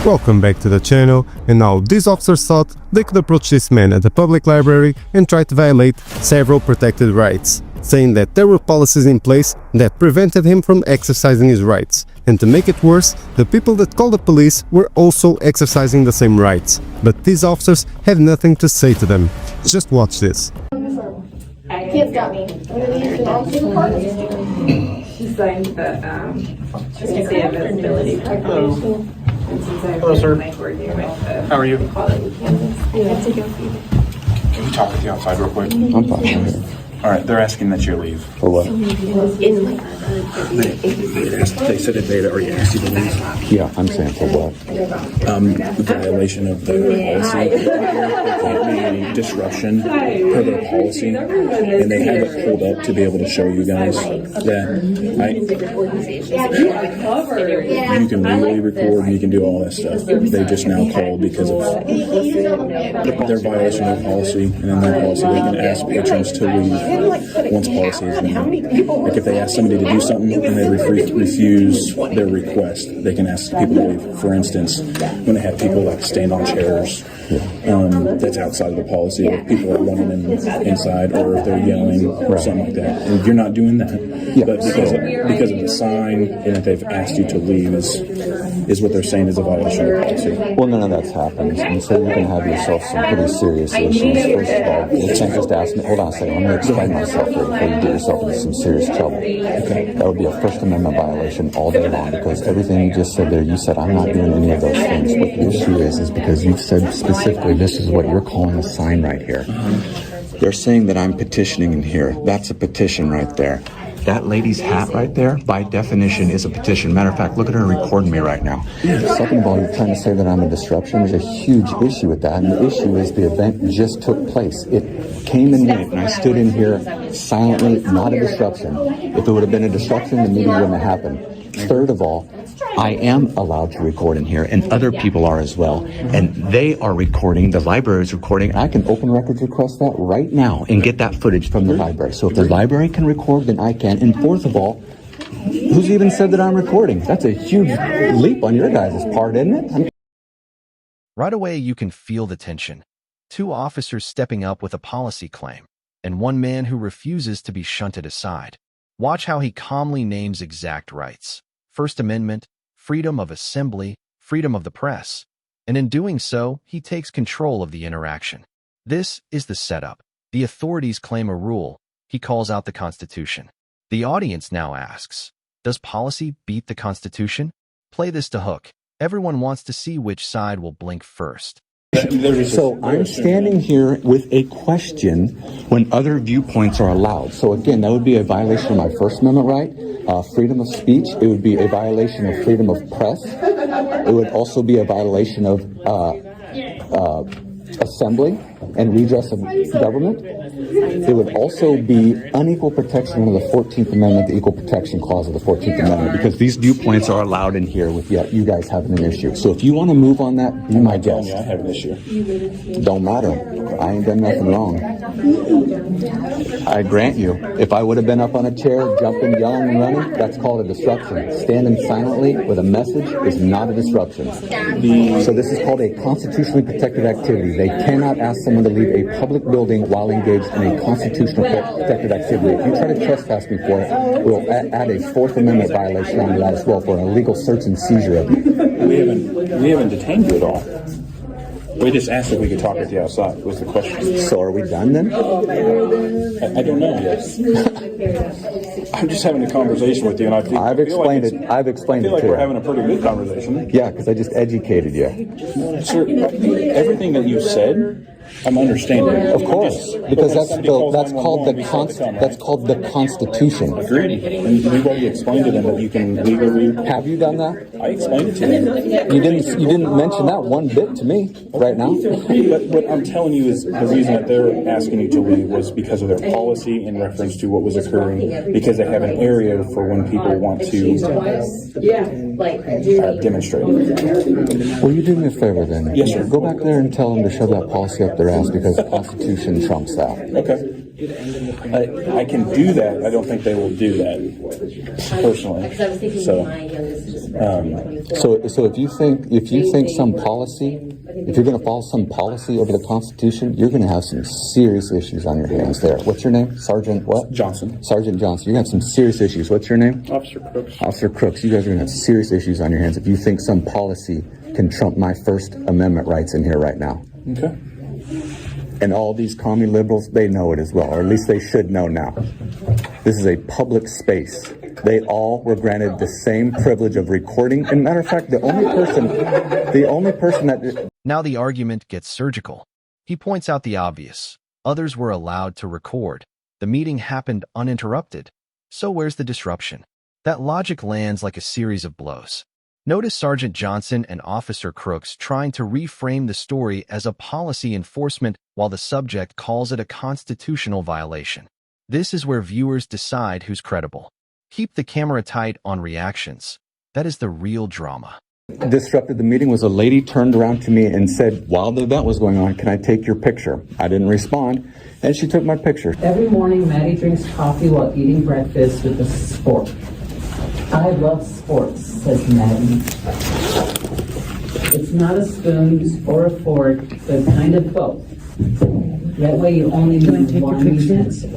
Welcome back to the channel, and now these officers thought they could approach this man at the public library and try to violate several protected rights, saying that there were policies in place that prevented him from exercising his rights, and to make it worse, the people that called the police were also exercising the same rights, but these officers had nothing to say to them. Just watch this. Kids got me. She signed the certificate of visibility proclamation. And since I've Hello, sir. been working with the How are you? quality canvas, we have to go through the Can we talk with you outside real quick? I'm fine. All right, they're asking that you leave. For what? They said that they already asked you to leave. Yeah, I'm saying for what? Violation of their policy. There can't be any disruption per their policy, and they have it pulled up to be able to show you guys that you can legally record and you can do all that stuff. They just now called because of their violation of policy, and in their policy they can ask patrons to leave once policy is done. Like if they ask somebody to do something and they refuse their request, they can ask people to leave. For instance, when they have people like stand on chairs, that's outside of the policy. If people are running inside, or if they're yelling or something like that, and you're not doing that. But because of the sign and that they've asked you to leave is what they're saying is a violation of policy. Well, none of that's happened. And so you can have yourself some pretty serious issues. First of all, you can't just ask me, hold on a second, let me explain myself here before you get yourself into some serious trouble. Okay. That would be a First Amendment violation all day long, because everything you just said there, you said, I'm not doing any of those things. What the issue is because you've said specifically, this is what you're calling a sign right here. They're saying that I'm petitioning in here. That's a petition right there. That lady's hat right there, by definition, is a petition. Matter of fact, look at her recording me right now. Second of all, you're trying to say that I'm a disruption. There's a huge issue with that. And the issue is the event just took place. It came and went, and I stood in here silently, not a disruption. If it would have been a disruption, the meeting wouldn't have happened. Third of all, I am allowed to record in here, and other people are as well. And they are recording, the library is recording. I can open records request that right now and get that footage from the library. So if the library can record, then I can. And fourth of all, who's even said that I'm recording? That's a huge leap on your guys' part, isn't it? Right away, you can feel the tension. Two officers stepping up with a policy claim, and one man who refuses to be shunted aside. Watch how he calmly names exact rights: First Amendment, freedom of assembly, freedom of the press. And in doing so, he takes control of the interaction. This is the setup. The authorities claim a rule. He calls out the Constitution. The audience now asks, does policy beat the Constitution? Play this to hook. Everyone wants to see which side will blink first. So I'm standing here with a question when other viewpoints are allowed. So again, that would be a violation of my First Amendment right, freedom of speech. It would be a violation of freedom of press. It would also be a violation of assembly and redress of government. It would also be unequal protection under the 14th Amendment, the Equal Protection Clause of the 14th Amendment, because these viewpoints are allowed in here with you guys having an issue. So if you want to move on that, be my guest. I have an issue. Don't matter. I ain't done nothing wrong. I grant you, if I would have been up on a chair, jumping, yelling, and running, that's called a disruption. Standing silently with a message is not a disruption. So this is called a constitutionally protected activity. They cannot ask someone to leave a public building while engaged in a constitutional protected activity. If you try to trespass me for it, we'll add a Fourth Amendment violation on that as well for an illegal search and seizure of you. We haven't detained you at all. We just asked if we could talk with you outside, was the question. So are we done then? I don't know yet. I'm just having a conversation with you, and I've explained it like to we're you. having a pretty good conversation. Yeah, because I just educated you. Sir, everything that you said, I'm understanding. Of course, because that's called the Constitution. Agreed. And we've already explained to them that you can legally. Have you done that? I explained it to them. You didn't mention that one bit to me right now. But what I'm telling you is the reason that they're asking you to leave was because of their policy in reference to what was occurring, because they have an area for when people want to demonstrate. Will you do me a favor then? Yes, sir. Go back there and tell them to shove that policy up their ass, because the Constitution trumps that. Okay. I can do that. I don't think they will do that personally. So So if you think some policy, if you're going to follow some policy over the Constitution, you're going to have some serious issues on your hands there. What's your name? Sergeant what? Johnson. Sergeant Johnson. You're going to have some serious issues. What's your name? Officer Crooks. Officer Crooks. You guys are going to have serious issues on your hands if you think some policy can trump my First Amendment rights in here right now. Okay. And all these commie liberals, they know it as well, or at least they should know now. This is a public space. They all were granted the same privilege of recording. And matter of fact, the only person that... Now the argument gets surgical. He points out the obvious. Others were allowed to record. The meeting happened uninterrupted. So where's the disruption? That logic lands like a series of blows. Notice Sergeant Johnson and Officer Crooks trying to reframe the story as a policy enforcement while the subject calls it a constitutional violation. This is where viewers decide who's credible. Keep the camera tight on reactions. That is the real drama. Disrupted the meeting was a lady turned around to me and said, while the event was going on, can I take your picture? I didn't respond, and she took my picture. Every morning, Maddie drinks coffee while eating breakfast with a fork. I love sports, says Maddie. It's not a spoon or a fork, but kind of both. That way you only need one utensil.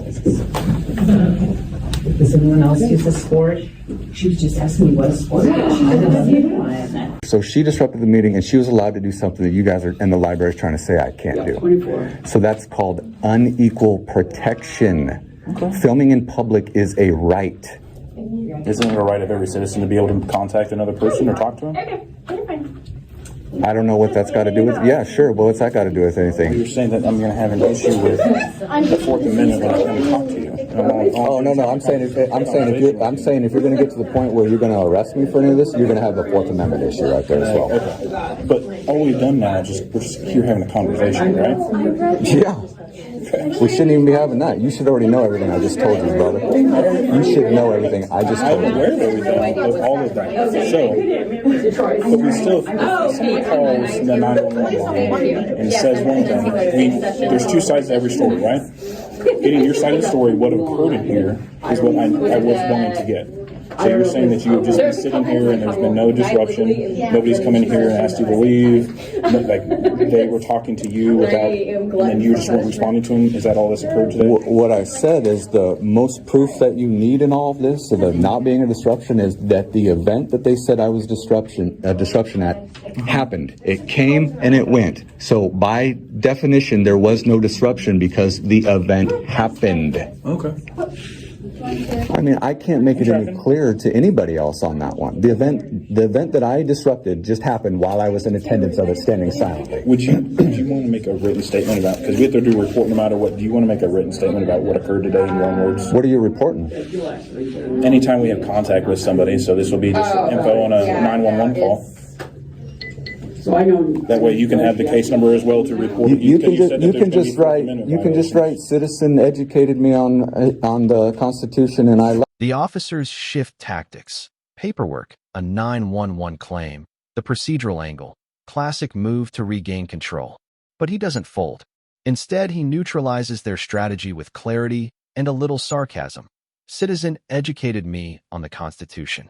Does anyone else use a sport? She was just asking me what a sport is. I didn't want to that. So she disrupted the meeting, and she was allowed to do something that you guys are in the library is trying to say I can't do. 24. So that's called unequal protection. Okay. Filming in public is a right. Isn't it a right of every citizen to be able to contact another person or talk to him? I don't know what that's got to do with. Yeah, sure. Well, what's that got to do with anything? You're saying that I'm going to have an issue with the Fourth Amendment when I come and talk to you. Oh no, I'm saying if you're going to get to the point where you're going to arrest me for any of this, you're going to have the Fourth Amendment issue right there as well. Okay. But all we've done now is we're just here having a conversation, right? Yeah. We shouldn't even be having that. You should already know everything I just told you, brother. You should know everything I just told you. I'm aware of everything, of all of that. So, but we still, if someone calls the 911 line and says one thing, I mean, there's two sides to every story, right? Getting your side of the story, what occurred in here, is what I was wanting to get. So you're saying that you have just been sitting here and there's been no disruption, nobody's come in here and asked you to leave, like they were talking to you without, and then you just weren't responding to them? Is that all that's occurred today? What I said is the most proof that you need in all of this, of it not being a disruption, is that the event that they said I was disruption at happened. It came and it went. So by definition, there was no disruption because the event happened. Okay. I mean, I can't make it any clearer to anybody else on that one. The event that I disrupted just happened while I was in attendance of it, standing silently. Would you want to make a written statement about, because we have to do a report no matter what, do you want to make a written statement about what occurred today in your own words? What are you reporting? Anytime we have contact with somebody, so this will be just info on a 911 call. So I know. That way you can have the case number as well to report. You can just write citizen educated me on the Constitution, and I. The officers shift tactics. Paperwork, a 911 claim, the procedural angle, classic move to regain control. But he doesn't fold. Instead, he neutralizes their strategy with clarity and a little sarcasm. Citizen educated me on the Constitution.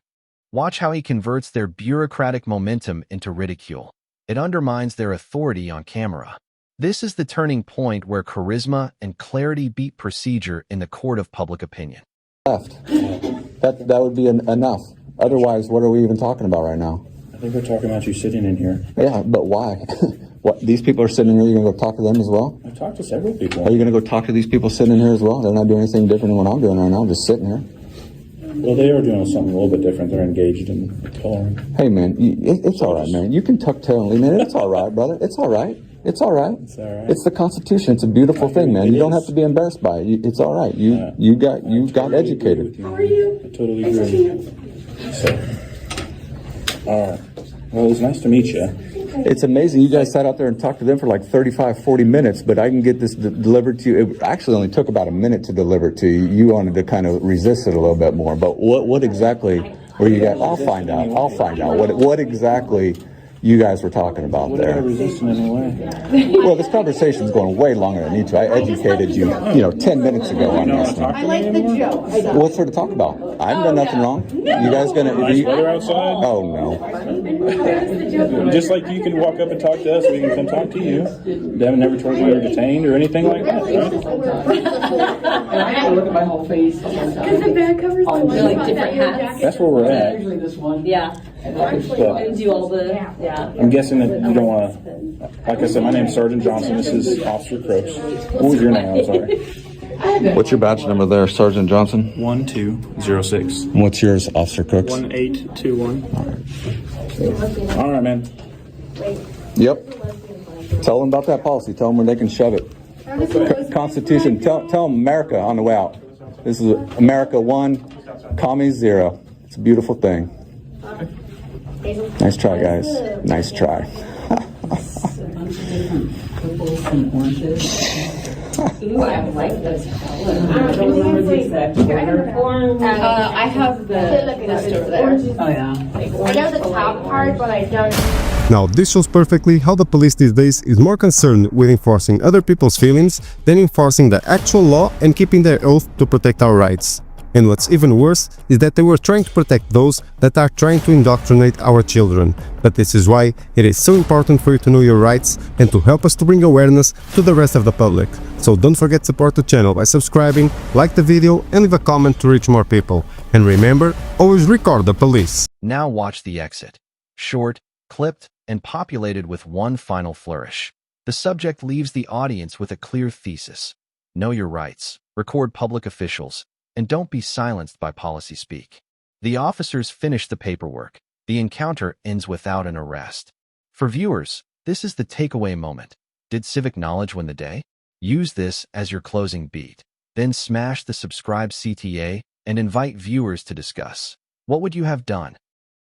Watch how he converts their bureaucratic momentum into ridicule. It undermines their authority on camera. This is the turning point where charisma and clarity beat procedure in the court of public opinion. Left. That would be enough. Otherwise, what are we even talking about right now? I think we're talking about you sitting in here. Yeah, but why? What? These people are sitting here. You're going to go talk to them as well? I've talked to several people. Are you going to go talk to these people sitting in here as well? They're not doing anything different than what I'm doing right now. I'm just sitting here. Well, they are doing something a little bit different. They're engaged in coloring. Hey, man, it's all right, man. You can tuck tail and lean in. It's all right, brother. It's all right. It's all right. It's all right. It's the Constitution. It's a beautiful thing, man. You don't have to be embarrassed by it. It's all right. You got educated. How are you? I totally agree. So, all right. Well, it was nice to meet you. It's amazing. You guys sat out there and talked to them for like 35, 40 minutes, but I can get this delivered to you. It actually only took about a minute to deliver it to you. You wanted to kind of resist it a little bit more. But what exactly were you guys? I'll find out. What exactly you guys were talking about What am I there. resisting in a way? Well, this conversation's going way longer than I need to. I educated you, 10 minutes ago on this one. I like the joke. What's there to talk about? I haven't done nothing wrong. You guys gonna? Nice weather outside. Oh no. Just like you can walk up and talk to us, we can come talk to you. They haven't never told you you're detained or anything like that, right? And I have to look at my whole face. Because The back covers the like different hats. That's where we're at. Usually this one. Yeah. But Do all the, yeah. I'm guessing that you don't want to. Like I said, my name's Sergeant Johnson. This is Officer Crooks. What was your name? I'm sorry. What's your badge number there, Sergeant Johnson? 1206. What's yours, Officer Cooks? 1821. All right, man. Yep. Tell them about that policy. Tell them where they can shove it. Constitution. Tell them America on the way out. This is America 1, commies 0. It's a beautiful thing. Nice try, guys. Nice try. Ooh, I like those I have the list over there. Oh, yeah. I know the top part, but I don't. Now, this shows perfectly how the police these days is more concerned with enforcing other people's feelings than enforcing the actual law and keeping their oath to protect our rights. And what's even worse is that they were trying to protect those that are trying to indoctrinate our children. But this is why it is so important for you to know your rights and to help us to bring awareness to the rest of the public. So don't forget to support the channel by subscribing, like the video and leave a comment to reach more people. And remember, always record the police. Now watch the exit. Short, clipped, and populated with one final flourish. The subject leaves the audience with a clear thesis. Know your rights, record public officials, and don't be silenced by policy speak. The officers finish the paperwork. The encounter ends without an arrest. For viewers, this is the takeaway moment. Did civic knowledge win the day? Use this as your closing beat. Then smash the subscribe CTA and invite viewers to discuss. What would you have done?